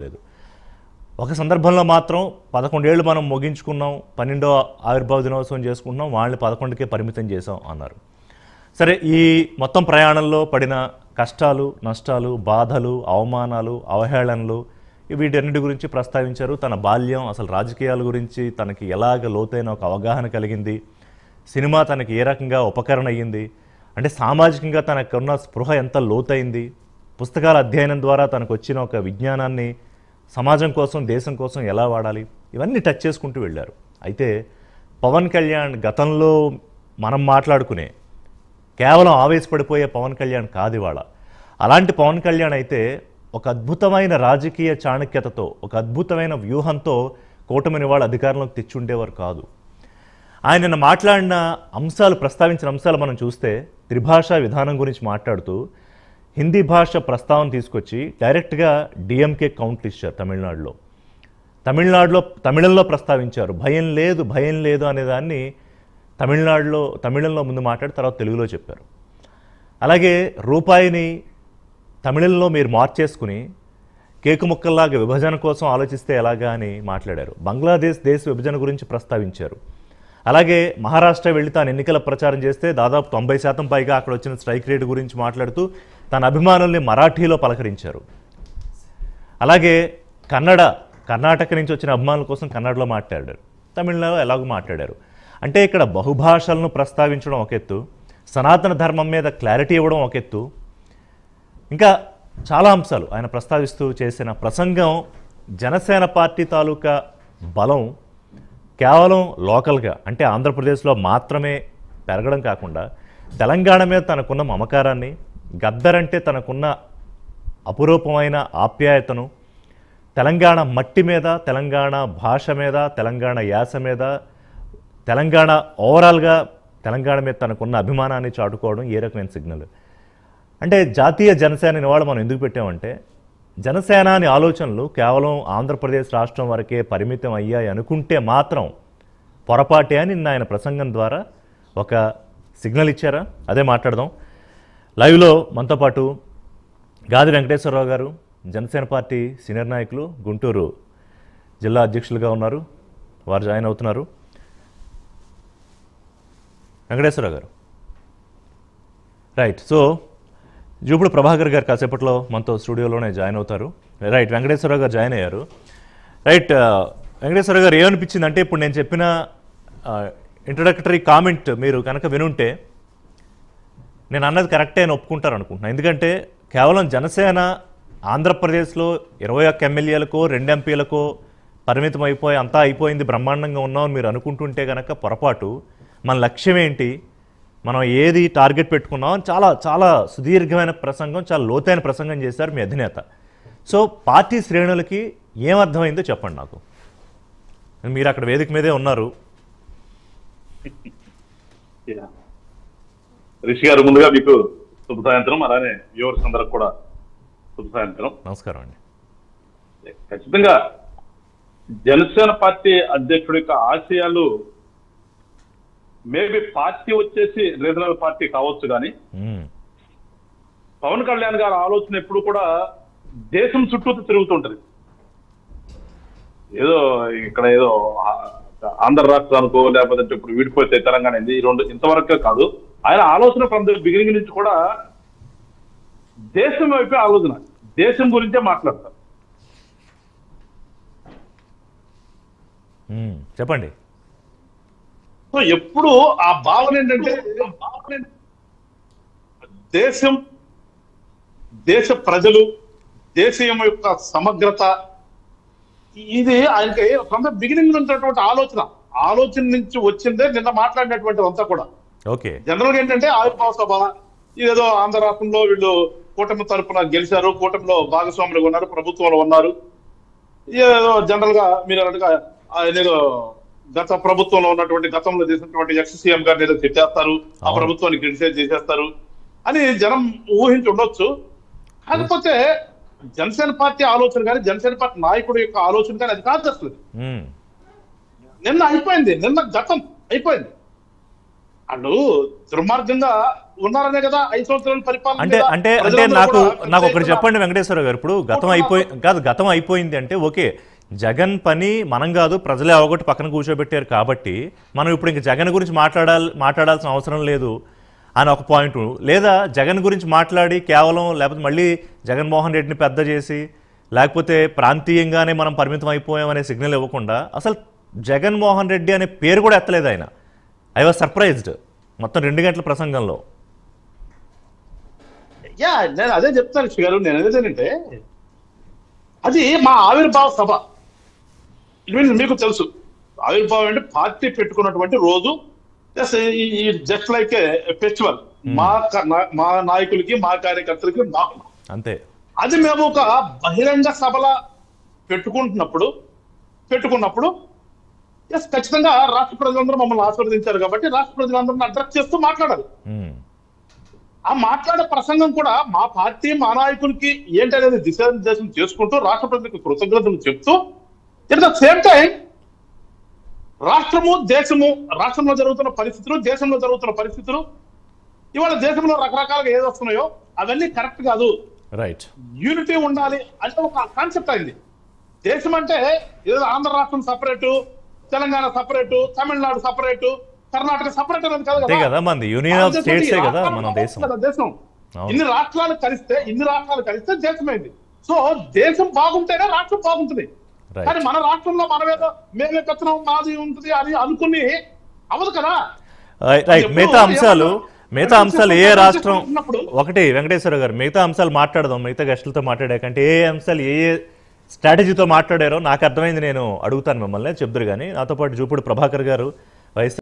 లేదు. ఒక సందర్భంలో మాత్రం 11 ఏళ్ళు మనం ముగించుకున్నాం, 12వ ఆవిర్భావ దినోత్సవం చేసుకుంటున్నాం, వాళ్ళని 11కే పరిమితం చేసాం అన్నారు. సరే, ఈ మొత్తం ప్రయాణంలో పడిన కష్టాలు, నష్టాలు, బాధలు, అవమానాలు, అవహేళనలు వీటన్నిటి గురించి ప్రస్తావించారు. తన బాల్యం, అసలు రాజకీయాల గురించి తనకి ఎలాగ లోతైన ఒక అవగాహన కలిగింది, సినిమా తనకి ఏ రకంగా ఉపకరణ అయ్యింది, అంటే సామాజికంగా తనకున్న స్పృహ ఎంత లోతైంది, పుస్తకాల అధ్యయనం ద్వారా తనకు వచ్చిన ఒక విజ్ఞానాన్ని సమాజం కోసం, దేశం కోసం ఎలా వాడాలి, ఇవన్నీ టచ్ చేసుకుంటూ వెళ్ళారు. అయితే పవన్ కళ్యాణ్ గతంలో మనం మాట్లాడుకునే కేవలం ఆవేశపడిపోయే పవన్ కళ్యాణ్ కాదు ఇవాళ. అలాంటి పవన్ కళ్యాణ్ అయితే ఒక అద్భుతమైన రాజకీయ చాణక్యతతో, ఒక అద్భుతమైన వ్యూహంతో కూటమిని వాళ్ళు అధికారంలోకి తెచ్చుండేవారు కాదు. ఆయన మాట్లాడిన అంశాలు, ప్రస్తావించిన అంశాలు మనం చూస్తే త్రిభాషా విధానం గురించి మాట్లాడుతూ హిందీ భాష ప్రస్తావన తీసుకొచ్చి డైరెక్ట్గా డిఎంకే కౌంట్లు ఇచ్చారు. తమిళంలో ప్రస్తావించారు. భయం లేదు అనేదాన్ని తమిళంలో ముందు మాట్లాడి తర్వాత తెలుగులో చెప్పారు. అలాగే రూపాయిని తమిళంలో మీరు మార్చేసుకుని కేకు ముక్కల్లాగా విభజన కోసం ఆలోచిస్తే ఎలాగా అని మాట్లాడారు. బంగ్లాదేశ్ దేశ విభజన గురించి ప్రస్తావించారు. అలాగే మహారాష్ట్ర వెళ్ళి తాను ఎన్నికల ప్రచారం చేస్తే దాదాపు 90% పైగా అక్కడ వచ్చిన స్ట్రైక్ రేట్ గురించి మాట్లాడుతూ తన అభిమానుల్ని మరాఠీలో పలకరించారు. అలాగే కర్ణాటక నుంచి వచ్చిన అభిమానుల కోసం కన్నడలో మాట్లాడారు, తమిళనాడులో ఎలాగో మాట్లాడారు. అంటే ఇక్కడ బహుభాషలను ప్రస్తావించడం ఒక ఎత్తు, సనాతన ధర్మం మీద క్లారిటీ ఇవ్వడం ఒక ఎత్తు, ఇంకా చాలా అంశాలు ఆయన ప్రస్తావిస్తూ చేసిన ప్రసంగం జనసేన పార్టీ తాలూకా బలం కేవలం లోకల్గా, అంటే ఆంధ్రప్రదేశ్లో మాత్రమే పెరగడం కాకుండా తెలంగాణ మీద తనకున్న మమకారాన్ని, గద్దరంటే తనకున్న అపురూపమైన ఆప్యాయతను, తెలంగాణ మట్టి మీద, తెలంగాణ భాష మీద, తెలంగాణ యాస మీద, తెలంగాణ ఓవరాల్గా తెలంగాణ మీద తనకున్న అభిమానాన్ని చాటుకోవడం ఏ రకమైన సిగ్నల్. అంటే జాతీయ జనసేన ఇవాళ మనం ఎందుకు పెట్టామంటే, జనసేన అని ఆలోచనలు కేవలం ఆంధ్రప్రదేశ్ రాష్ట్రం వరకే పరిమితం అయ్యాయి అనుకుంటే మాత్రం పొరపాటే అని నిన్న ఆయన ప్రసంగం ద్వారా ఒక సిగ్నల్ ఇచ్చారా, అదే మాట్లాడదాం. లైవ్లో మనతో పాటు గాది వెంకటేశ్వరరావు గారు, జనసేన పార్టీ సీనియర్ నాయకులు, గుంటూరు జిల్లా అధ్యక్షులుగా ఉన్నారు, వారు జాయిన్ అవుతున్నారు. వెంకటేశ్వరరావు గారు, రైట్. సో జూపుడు ప్రభాకర్ గారు కాసేపట్లో మనతో స్టూడియోలోనే జాయిన్ అవుతారు. రైట్, వెంకటేశ్వరరావు గారు జాయిన్ అయ్యారు. రైట్, వెంకటేశ్వరరావు గారు ఏమనిపించింది అంటే, ఇప్పుడు నేను చెప్పిన ఇంట్రడక్టరీ కామెంట్ మీరు కనుక వినుంటే నేను అన్నది కరెక్టే అని ఒప్పుకుంటారు అనుకుంటున్నాను. ఎందుకంటే కేవలం జనసేన ఆంధ్రప్రదేశ్లో 21 ఎమ్మెల్యేలకో 2 ఎంపీలకో పరిమితం అయిపోయి అంతా అయిపోయింది, బ్రహ్మాండంగా ఉన్నామని మీరు అనుకుంటుంటే కనుక పొరపాటు. మన లక్ష్యం ఏంటి, మనం ఏది టార్గెట్ పెట్టుకున్నాం, చాలా చాలా సుదీర్ఘమైన ప్రసంగం, చాలా లోతైన ప్రసంగం చేశారు మీ అధినేత. సో పార్టీ శ్రేణులకి ఏమర్థమైందో చెప్పండి నాకు. మీరు అక్కడ వేదిక మీదే ఉన్నారు. రిషి గారు, ముందుగా మీకు శుభ సాయంత్రం, అలానే వ్యూవర్స్ అందరికి కూడా శుభ సాయంత్రం. నమస్కారం అండి. ఖచ్చితంగా జనసేన పార్టీ అధ్యక్షుడి యొక్క ఆశయాలు మేబీ పార్టీ వచ్చేసి రీజనల్ పార్టీ కావచ్చు, కానీ పవన్ కళ్యాణ్ గారి ఆలోచన ఎప్పుడు కూడా దేశం చుట్టూ తిరుగుతుంటది. ఏదో ఇక్కడ ఏదో ఆంధ్ర రాష్ట్రానికో లేకపోతే ఇప్పుడు విడిపోతే తెలంగాణ అయింది, ఈ రెండు ఇంతవరకే కాదు. ఆయన ఆలోచన ఫ్రమ్ ద బిగినింగ్ నుంచి కూడా దేశం వైపే ఆలోచన, దేశం గురించే మాట్లాడతారు. చెప్పండి. సో ఎప్పుడు ఆ భావన ఏంటంటే, దేశం, దేశ ప్రజలు, దేశం యొక్క సమగ్రత, ఇది ఆయనకి ఫ్రమ్ ద బిగినింగ్ నుంచి ఆలోచన నుంచి వచ్చిందే నిన్న మాట్లాడినటువంటి అంతా కూడా. ఓకే, జనరల్ గా ఏంటంటే ఆవిర్భావ సభ, ఇదేదో ఆంధ్ర రాష్ట్రంలో వీళ్ళు కూటమి తరఫున గెలిచారు, కూటమిలో భాగస్వాములుగా ఉన్నారు, ప్రభుత్వంలో ఉన్నారు, ఏదో జనరల్ గా మీరు అన్నట్టుగా ఏదో గత ప్రభుత్వంలో ఉన్నటువంటి, గతంలో చేసినటువంటి ఎక్స్ సీఎం గారిని ఏదో తిట్టేస్తారు, ఆ ప్రభుత్వాన్ని క్రిటిసైజ్ చేసేస్తారు అని జనం ఊహించి ఉండొచ్చు. కాకపోతే జనసేన పార్టీ ఆలోచన కానీ, జనసేన పార్టీ నాయకుడు యొక్క ఆలోచన కానీ అది కాదు అసలు. నిన్న అయిపోయింది, నిన్న గతం అయిపోయింది. వాళ్ళు దుర్మార్గంగా ఉన్నారనే కదా 5 సంవత్సరాల పరిపాలన అంటే మీద అంటే అంటే ప్రజలందరూ నాకు కూడా నాకు ఒకటి పెద్ద చెప్పండి వెంకటేశ్వర గారు, ఇప్పుడు గతం అయిపోయింది అంటే ఓకే, జగన్ పని మనం కాదు ప్రజలే అవగొట్టి పక్కన కూర్చోబెట్టారు కాబట్టి మనం ఇప్పుడు ఇంక జగన్ గురించి మాట్లాడాల్సిన అవసరం లేదు అని ఒక పాయింట్, లేదా జగన్ గురించి మాట్లాడి కేవలం లేకపోతే మళ్ళీ జగన్మోహన్ రెడ్డిని పెద్ద చేసి లేకపోతే ప్రాంతీయంగానే మనం పరిమితం అయిపోయామనే సిగ్నల్ ఇవ్వకుండా అసలు జగన్మోహన్ రెడ్డి అనే పేరు కూడా ఎత్తలేదు ఆయన. ఐ వాజ్ సర్ప్రైజ్డ్ మొత్తం 2 గంటల ప్రసంగంలో. నేను అదే చెప్తాను శ్రీ గారు, నేను ఏదంటే అది మా ఆవిర్భావ సభ. మీకు తెలుసు ఆవిర్భావం అంటే పార్టీ పెట్టుకున్నటువంటి రోజు, జస్ట్ లైక్ ఏ ఫెస్టివల్ మా నాయకులకి మా కార్యకర్తలకి మాకు అంతే. అది మేము ఒక బహిరంగ సభల పెట్టుకున్నప్పుడు ఖచ్చితంగా రాష్ట్ర ప్రజలందరూ మమ్మల్ని ఆశీర్వదించారు కాబట్టి రాష్ట్ర ప్రజలందరినీ అడ్రస్ చేస్తూ మాట్లాడాలి. ఆ మాట్లాడే ప్రసంగం కూడా మా పార్టీ మా నాయకులకి ఏంటనేది దిశానిర్దేశం చేసుకుంటూ రాష్ట్ర ప్రజలకు కృతజ్ఞతలు చెప్తూ, ఎట్ ద సేమ్ టైం రాష్ట్రము దేశము, రాష్ట్రంలో జరుగుతున్న పరిస్థితులు దేశంలో జరుగుతున్న పరిస్థితులు, ఇవాళ దేశంలో రకరకాలుగా ఏది వస్తున్నాయో అవన్నీ కరెక్ట్ కాదు, రైట్, యూనిటీ ఉండాలి అంటే ఒక కాన్సెప్ట్ అయింది. దేశం అంటే ఏదో ఆంధ్ర రాష్ట్రం separate, Telangana separate, Tamil Nadu separate, Karnataka separate అనేది కాదు కదా, మనది యూనియన్ ఆఫ్ స్టేట్స్ కదా మన దేశం. దేశం ఇన్ని రాష్ట్రాలు కలిస్తే దేశమైంది. సో దేశం బాగుంటేనే రాష్ట్రం బాగుంటుంది. కానీ మన రాష్ట్రంలో మనమేదో మేమే పెత్తనం మాది ఉంటుంది అని అనుకుని అవ్వదు కదా. రైట్, మిగతా అంశాలు ఏ రాష్ట్రం ఒకటి వెంకటేశ్వర గారు, మిగతా అంశాలు మాట్లాడదాం, మిగతా గెస్టులతో మాట్లాడాకంటే ఏ అంశాలు ఏ స్ట్రాటజీతో మాట్లాడారో నాకు అర్థమైంది, నేను అడుగుతాను మిమ్మల్ని చెప్తారు. కానీ నాతో పాటు జూపూడి ప్రభాకర్ గారు, వైఎస్